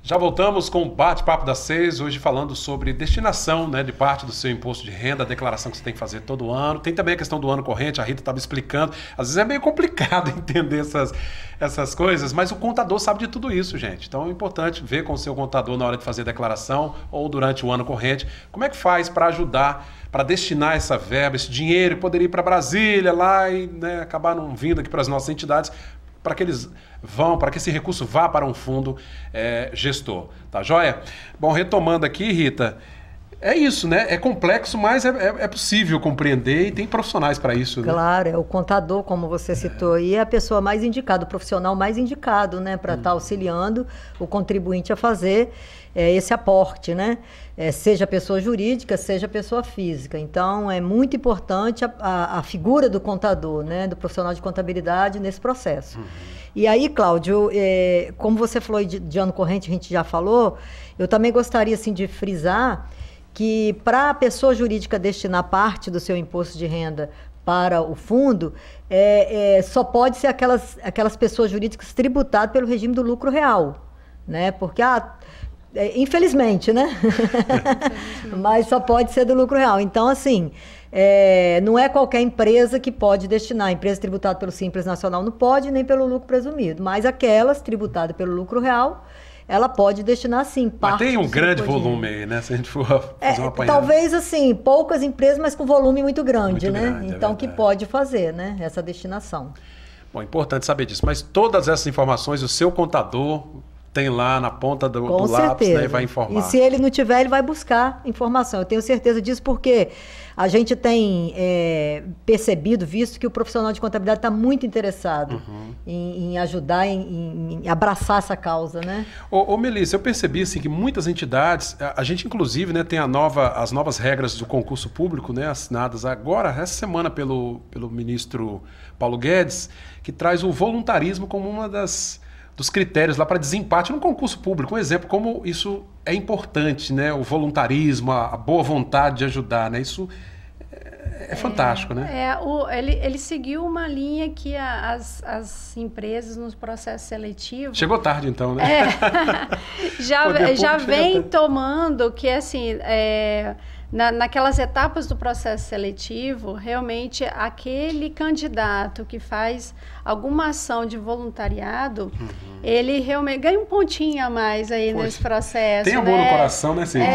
A: Já voltamos com o Bate-Papo das 6, hoje falando sobre destinação, né, de parte do seu imposto de renda, a declaração que você tem que fazer todo ano. Tem também a questão do ano corrente, a Rita estava explicando. Às vezes é meio complicado entender essas coisas, mas o contador sabe de tudo isso, gente. Então é importante ver com o seu contador na hora de fazer a declaração ou durante o ano corrente, como é que faz para ajudar, para destinar essa verba, esse dinheiro, poder ir para Brasília lá e, né, acabar não vindo aqui para as nossas entidades, para que eles para que esse recurso vá para um fundo gestor. Tá joia? Bom, retomando aqui, Rita, é isso, né? É complexo, mas é possível compreender e tem profissionais para isso. Né?
D: Claro, é o contador, como você citou aí, é a pessoa mais indicada, o profissional mais indicado, né? Para estar auxiliando o contribuinte a fazer esse aporte, né? Seja pessoa jurídica, seja pessoa física. Então, é muito importante a figura do contador, né? Do profissional de contabilidade nesse processo. E aí, Cláudio, como você falou de ano corrente, a gente já falou, eu também gostaria assim, de frisar que para a pessoa jurídica destinar parte do seu imposto de renda para o fundo, só pode ser aquelas pessoas jurídicas tributadas pelo regime do lucro real, né? Porque, infelizmente, né? Mas só pode ser do lucro real. Então, assim, não é qualquer empresa que pode destinar. A empresa tributada pelo Simples Nacional não pode, nem pelo lucro presumido. Mas aquelas tributadas pelo lucro real, ela pode destinar, sim, parte.
A: Mas tem um grande volume aí, né? Se a gente for fazer uma apanhada.
D: Talvez, assim, poucas empresas, mas com volume muito grande, né? Então, que pode fazer, né? Essa destinação.
A: Bom, importante saber disso. Mas todas essas informações, o seu contador tem lá na ponta do lápis, né, e vai informar.
D: E se ele não tiver, ele vai buscar informação. Eu tenho certeza disso porque a gente tem percebido, visto que o profissional de contabilidade está muito interessado em ajudar, em abraçar essa causa, né?
A: Ô Melissa, eu percebi assim, que muitas entidades, a gente inclusive, né, tem as novas regras do concurso público, né, assinadas agora, essa semana pelo ministro Paulo Guedes, que traz o voluntarismo como uma dos critérios lá para desempate no concurso público. Um exemplo, como isso é importante, né? O voluntarismo, a boa vontade de ajudar, né? Isso é fantástico, né?
C: Ele seguiu uma linha que as empresas nos processos seletivos...
A: Chegou tarde, então, né?
C: Já vem tomando que, assim... Naquelas etapas do processo seletivo, realmente aquele candidato que faz alguma ação de voluntariado, ele realmente ganha um pontinho a mais aí nesse processo.
A: Tem amor no coração, né, Cid?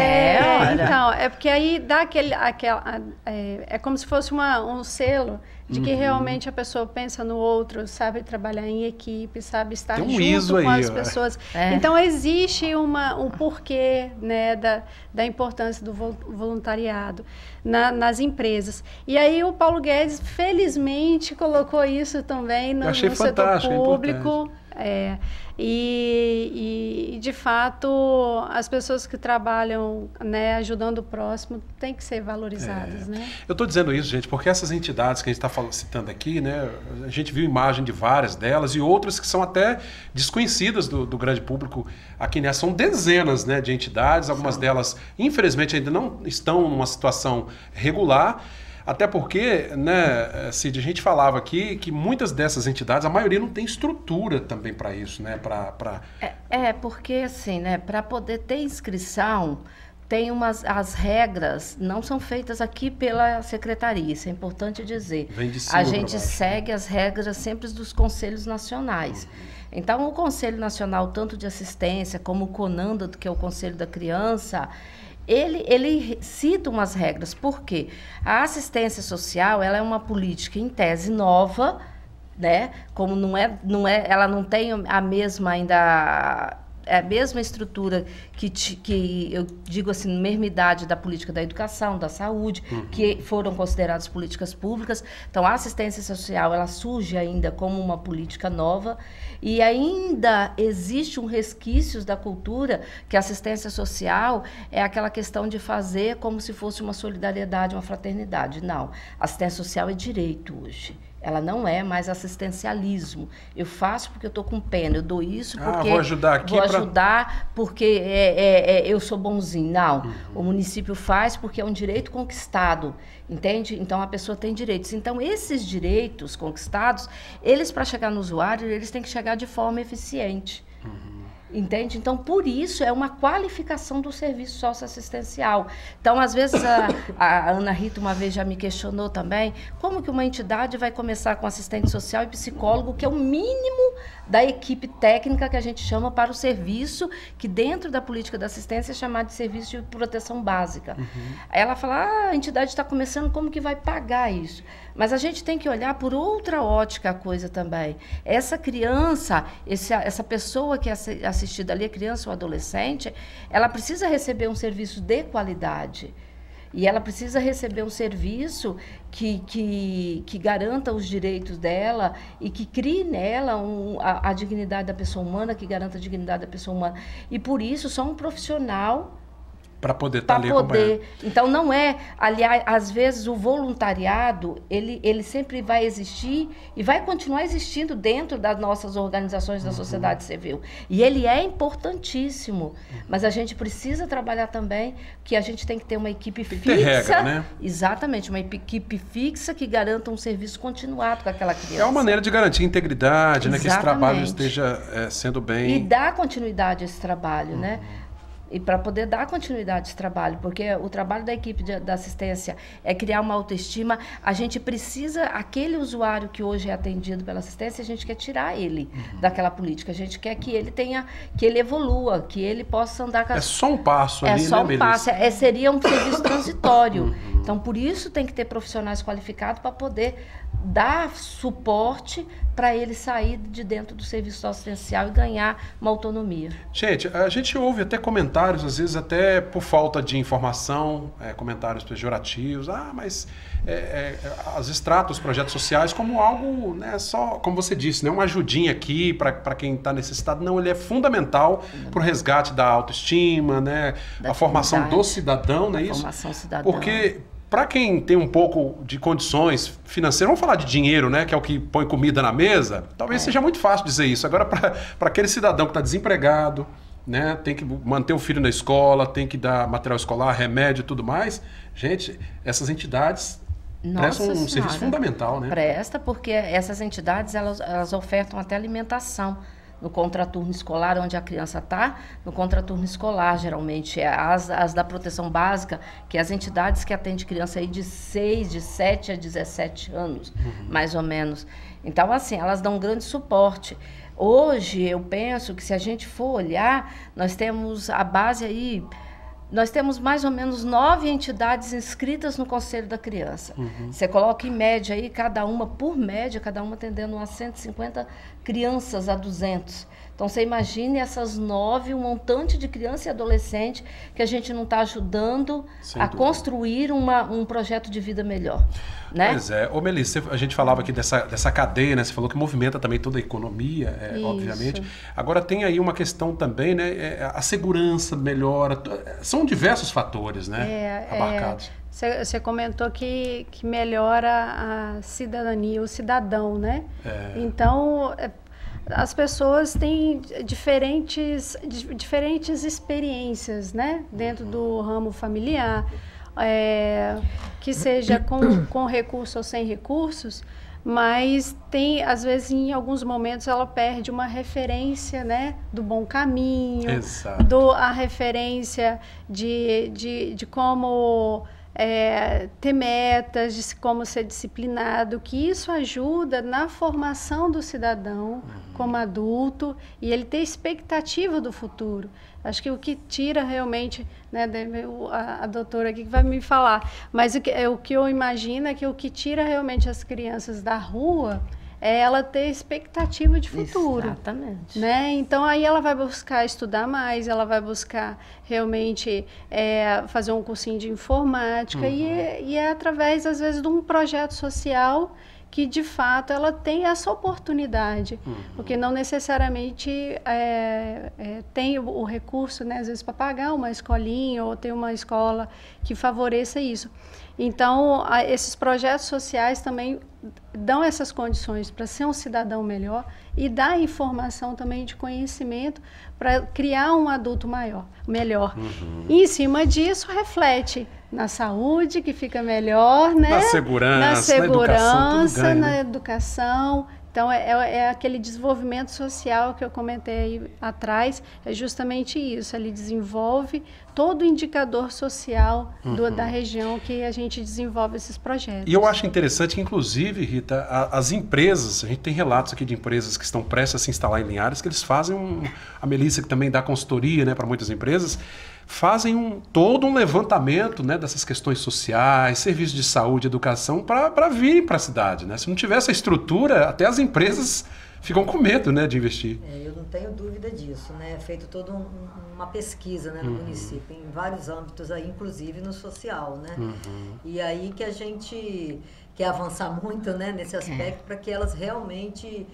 C: Então, é porque aí dá é como se fosse um selo de que realmente a pessoa pensa no outro, sabe trabalhar em equipe, sabe estar junto com as pessoas. Então, existe um porquê, né, da importância do voluntariado nas empresas. E aí o Paulo Guedes, felizmente, colocou isso também no setor público. E, de fato, as pessoas que trabalham, né, ajudando o próximo têm que ser valorizadas. Né?
A: Eu estou dizendo isso, gente, porque essas entidades que a gente está citando aqui, né, a gente viu imagem de várias delas e outras que são até desconhecidas do grande público aqui, né? São dezenas, né, de entidades, algumas delas, infelizmente, ainda não estão numa situação regular. Até porque, né, Cid, a gente falava aqui que muitas dessas entidades, a maioria não tem estrutura também para isso, né?
B: Porque assim, né, para poder ter inscrição, as regras não são feitas aqui pela secretaria, isso é importante dizer.
A: Vem de cima
B: a gente segue as regras sempre dos conselhos nacionais. Então, o Conselho Nacional, tanto de Assistência como o CONANDA, que é o Conselho da Criança, ele cita umas regras. Por quê? A assistência social, ela é uma política, em tese, nova, né? Como ela não tem a mesma ainda... É a mesma estrutura que eu digo assim, mesma idade da política da educação, da saúde, que foram consideradas políticas públicas. Então, a assistência social, ela surge ainda como uma política nova e ainda existe um resquício da cultura que a assistência social é aquela questão de fazer como se fosse uma solidariedade, uma fraternidade. Não, a assistência social é direito hoje. Ela não é mais assistencialismo. Eu faço porque eu estou com pena, eu dou isso porque
A: vou ajudar aqui
B: porque eu sou bonzinho. Não, o município faz porque é um direito conquistado, entende? Então, a pessoa tem direitos. Então, esses direitos conquistados, eles, para chegar no usuário, eles têm que chegar de forma eficiente. Entende? Então, por isso, é uma qualificação do serviço socioassistencial. Então, às vezes, a Ana Rita uma vez já me questionou também, como que uma entidade vai começar com assistente social e psicólogo, que é o mínimo da equipe técnica que a gente chama para o serviço, que dentro da política da assistência é chamado de serviço de proteção básica. Aí ela fala, a entidade está começando, como que vai pagar isso? Mas a gente tem que olhar por outra ótica a coisa também. Essa criança, essa pessoa que é assistida ali, a criança ou adolescente, ela precisa receber um serviço de qualidade. E ela precisa receber um serviço que garanta os direitos dela e que crie nela a dignidade da pessoa humana, que garanta a dignidade da pessoa humana. E, por isso, só um profissional...
A: Para poder estar ali acompanhando.
B: Então, não é... Aliás, às vezes, o voluntariado, ele sempre vai existir e vai continuar existindo dentro das nossas organizações da sociedade civil. E ele é importantíssimo. Mas a gente precisa trabalhar também que a gente tem que ter uma equipe fixa.
A: Tem regra, né?
B: Exatamente, uma equipe fixa que garanta um serviço continuado com aquela criança.
A: É uma maneira de garantir a integridade, né? Que esse trabalho esteja sendo bem...
B: E dar continuidade a esse trabalho, né? E para poder dar continuidade a esse trabalho, porque o trabalho da equipe da assistência é criar uma autoestima, a gente precisa, aquele usuário que hoje é atendido pela assistência, a gente quer tirar ele daquela política, a gente quer que ele tenha, que ele evolua, que ele possa andar com a...
A: É só um passo ali, né,
B: É só um passo, seria um serviço transitório. Então, por isso tem que ter profissionais qualificados para poder dar suporte para ele sair de dentro do serviço assistencial e ganhar uma autonomia.
A: Gente, a gente ouve até comentários, às vezes até por falta de informação, comentários pejorativos, mas às vezes trata os projetos sociais como algo, né, só, como você disse, né, uma ajudinha aqui para quem está necessitado. Não, ele é fundamental para o resgate da autoestima, né, a formação do cidadão, não é isso?
B: Formação cidadã.
A: Porque... Para quem tem um pouco de condições financeiras, vamos falar de dinheiro, né, que é o que põe comida na mesa, talvez seja muito fácil dizer isso. Agora, para aquele cidadão que está desempregado, né, tem que manter o filho na escola, tem que dar material escolar, remédio e tudo mais, gente, essas entidades prestam um serviço fundamental, né?
B: Presta, porque essas entidades elas ofertam até alimentação. No contraturno escolar, onde a criança está, no contraturno escolar, geralmente, as da proteção básica, que é as entidades que atendem criança aí de 7 a 17 anos, mais ou menos. Então, assim, elas dão um grande suporte. Hoje, eu penso que se a gente for olhar, nós temos a base aí... Nós temos mais ou menos 9 entidades inscritas no Conselho da Criança. Você coloca em média aí, cada uma atendendo umas 150 crianças a 200. Então, você imagine essas 9, um montante de criança e adolescente que a gente não está ajudando a construir um projeto de vida melhor. Né?
A: Pois é. Ô, Melissa, a gente falava aqui dessa cadeia, né? Você falou que movimenta também toda a economia, obviamente. Agora, tem aí uma questão também, né? A segurança melhora. São diversos fatores, né? Abarcados.
C: Você comentou que melhora a cidadania, o cidadão, né? Então... As pessoas têm diferentes experiências, né? Dentro do ramo familiar, que seja com recurso ou sem recursos, mas tem, às vezes, em alguns momentos, ela perde uma referência, né, do bom caminho, a referência de como ter metas, de como ser disciplinado, que isso ajuda na formação do cidadão como adulto e ele ter expectativa do futuro. Acho que o que tira realmente, né, a doutora aqui que vai me falar, mas o que eu imagino é que o que tira realmente as crianças da rua é ela ter expectativa de futuro.
B: Exatamente.
C: Né? Então, aí ela vai buscar estudar mais, ela vai buscar realmente fazer um cursinho de informática e é através, às vezes, de um projeto social que, de fato, ela tem essa oportunidade, porque não necessariamente tem o recurso, né, às vezes, para pagar uma escolinha ou ter uma escola que favoreça isso. Então, esses projetos sociais também dão essas condições para ser um cidadão melhor e dá informação também de conhecimento para criar um adulto melhor. E, em cima disso, reflete na saúde, que fica melhor, né?
A: Na segurança,
C: na educação. Então, é aquele desenvolvimento social que eu comentei aí atrás, é justamente isso, ele desenvolve todo o indicador social da região que a gente desenvolve esses projetos.
A: E eu acho interessante que, inclusive, Rita, as empresas, a gente tem relatos aqui de empresas que estão prestes a se instalar em Linhares, que eles fazem a Melissa, que também dá consultoria, né, para muitas empresas, fazem todo um levantamento, né, dessas questões sociais, serviços de saúde, educação, para virem para a cidade. Né? Se não tiver essa estrutura, até as empresas ficam com medo, né, de investir.
D: Eu não tenho dúvida disso. Né? É feito toda uma pesquisa, né, no município, em vários âmbitos, aí, inclusive no social. Né? E aí que a gente quer avançar muito, né, nesse aspecto, para que elas realmente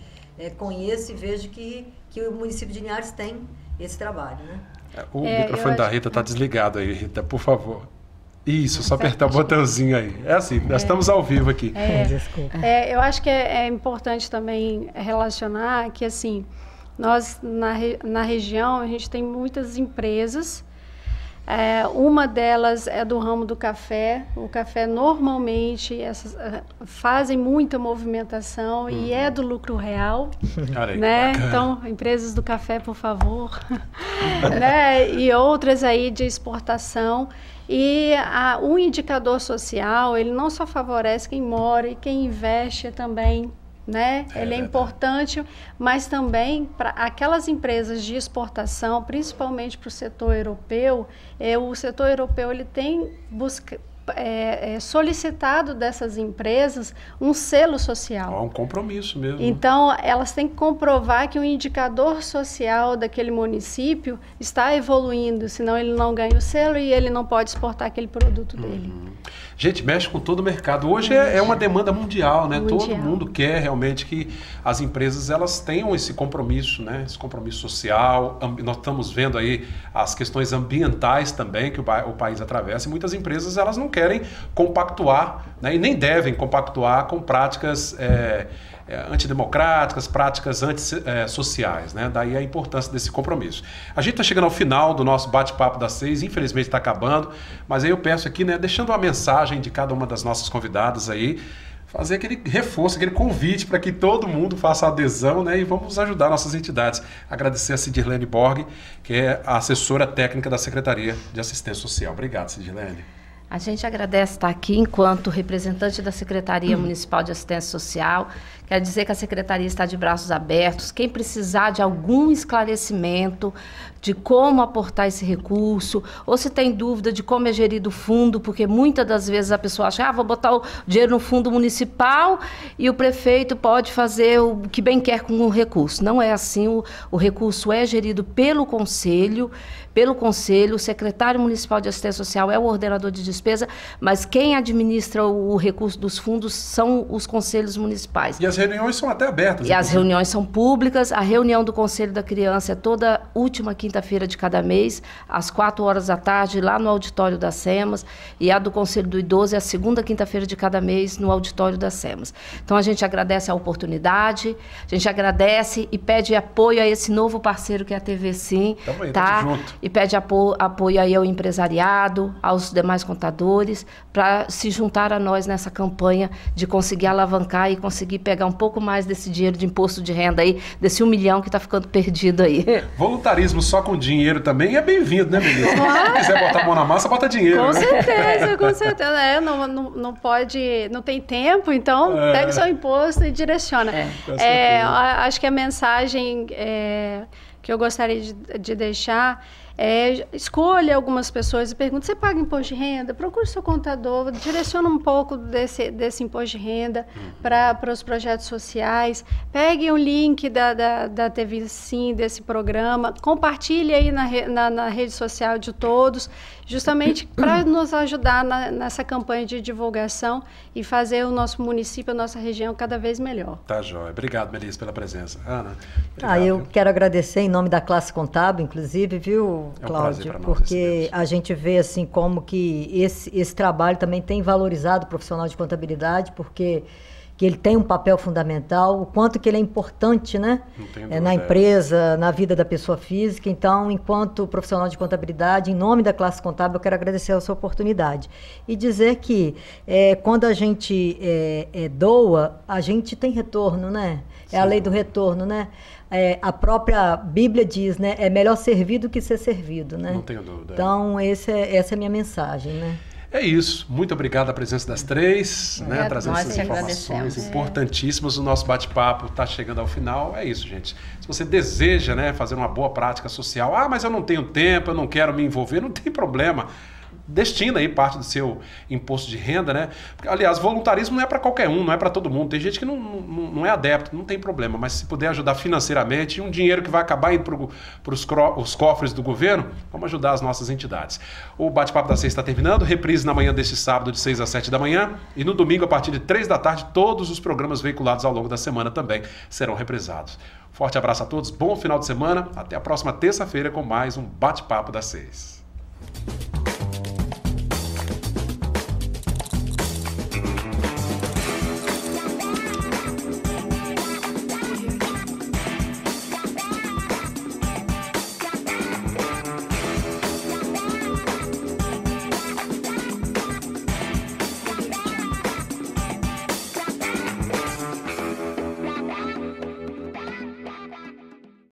D: conheçam e vejam que o município de Linhares tem esse trabalho. Né?
A: O microfone da Rita está desligado aí, Rita, por favor. Isso, só apertar o botãozinho aí. É assim, nós estamos ao vivo aqui.
D: Desculpa.
C: Eu acho que é importante também relacionar que, assim, nós na região, a gente tem muitas empresas. Uma delas é do ramo do café. O café, normalmente, fazem muita movimentação e é do lucro real. Né? Então, empresas do café, por favor. Né? E outras aí de exportação. E o indicador social, ele não só favorece quem mora e quem investe também. Né? Ele é importante, mas também para aquelas empresas de exportação, principalmente para o setor europeu, o setor europeu ele tem solicitado dessas empresas um selo social.
A: Um compromisso mesmo.
C: Então, elas têm que comprovar que o indicador social daquele município está evoluindo, senão ele não ganha o selo e ele não pode exportar aquele produto dele.
A: Gente, mexe com todo o mercado. Hoje é uma demanda mundial, né? Todo mundo quer realmente que as empresas elas tenham esse compromisso, né? Esse compromisso social. Nós estamos vendo aí as questões ambientais também que o país atravessa e muitas empresas elas não querem compactuar, né? E nem devem compactuar com práticas antidemocráticas, práticas antissociais, né? Daí a importância desse compromisso. A gente está chegando ao final do nosso bate-papo das 6, infelizmente está acabando, mas aí eu peço aqui, né, deixando uma mensagem de cada uma das nossas convidadas aí, fazer aquele reforço, aquele convite para que todo mundo faça adesão, né, e vamos ajudar nossas entidades. Agradecer a Cidirlene Borg, que é a assessora técnica da Secretaria de Assistência Social. Obrigado, Cidirlene.
B: A gente agradece estar aqui enquanto representante da Secretaria Municipal de Assistência Social. Quero dizer que a Secretaria está de braços abertos. Quem precisar de algum esclarecimento de como aportar esse recurso, ou se tem dúvida de como é gerido o fundo, porque muitas das vezes a pessoa acha, vou botar o dinheiro no fundo municipal e o prefeito pode fazer o que bem quer com o recurso. Não é assim, o recurso é gerido pelo Conselho, o secretário municipal de assistência social é o ordenador de despesa, mas quem administra o recurso dos fundos são os conselhos municipais.
A: E as reuniões são até abertas.
B: E as reuniões são públicas. A reunião do Conselho da Criança é toda última quinta-feira de cada mês, às 4h, lá no auditório das SEMAS, e a do Conselho do Idoso é a segunda quinta-feira de cada mês, no auditório das SEMAS. Então, a gente agradece a oportunidade, a gente agradece e pede apoio a esse novo parceiro que é a TV Sim,
A: tamo aí,
B: tá?
A: tamo junto.
B: E pede apoio aí ao empresariado, aos demais contatos contadores, para se juntar a nós nessa campanha de conseguir alavancar e conseguir pegar um pouco mais desse dinheiro de imposto de renda aí, desse 1 milhão que está ficando perdido aí.
A: Voluntarismo só com dinheiro também é bem-vindo, né, Melissa? Se quiser botar a mão na massa, bota dinheiro.
C: Com
A: né?
C: certeza, com certeza. Não pode, não tem tempo, então pega o seu imposto e direciona. Acho que a mensagem que eu gostaria de deixar escolha algumas pessoas e pergunta: você paga imposto de renda? Procure seu contador, direciona um pouco desse imposto de renda para os projetos sociais, pegue o link da TV Sim, desse programa, compartilhe aí na rede social de todos, justamente para nos ajudar nessa campanha de divulgação e fazer o nosso município, a nossa região cada vez melhor.
A: Tá joia. Obrigado, Melissa, pela presença. Ana, obrigado,
D: eu quero agradecer em nome da classe contábil, inclusive, viu, Cláudio, porque a gente vê assim como que esse trabalho também tem valorizado o profissional de contabilidade, porque que ele tem um papel fundamental, o quanto que ele é importante, né, na empresa, na vida da pessoa física. Então, enquanto profissional de contabilidade, em nome da classe contábil, eu quero agradecer a sua oportunidade e dizer que quando a gente doa, a gente tem retorno, né? Sim. É a lei do retorno, né? A própria Bíblia diz, né? É melhor servir do que ser servido, né?
A: Não tenho dúvida.
D: Então, essa é a minha mensagem, né?
A: É isso. Muito obrigado pela presença das três, né? Trazendo essas informações importantíssimas. O nosso bate-papo está chegando ao final. É isso, gente. Se você deseja, né, fazer uma boa prática social, mas eu não tenho tempo, eu não quero me envolver, não tem problema. Destina aí parte do seu imposto de renda, né? Aliás, voluntarismo não é para qualquer um, não é para todo mundo. Tem gente que não é adepto, não tem problema. Mas se puder ajudar financeiramente, um dinheiro que vai acabar indo para os cofres do governo, vamos ajudar as nossas entidades. O Bate-Papo da 6 está terminando. Reprise na manhã deste sábado, de 6 às 7 da manhã. E no domingo, a partir de 3 da tarde, todos os programas veiculados ao longo da semana também serão reprisados. Forte abraço a todos, bom final de semana. Até a próxima terça-feira com mais um Bate-Papo da 6.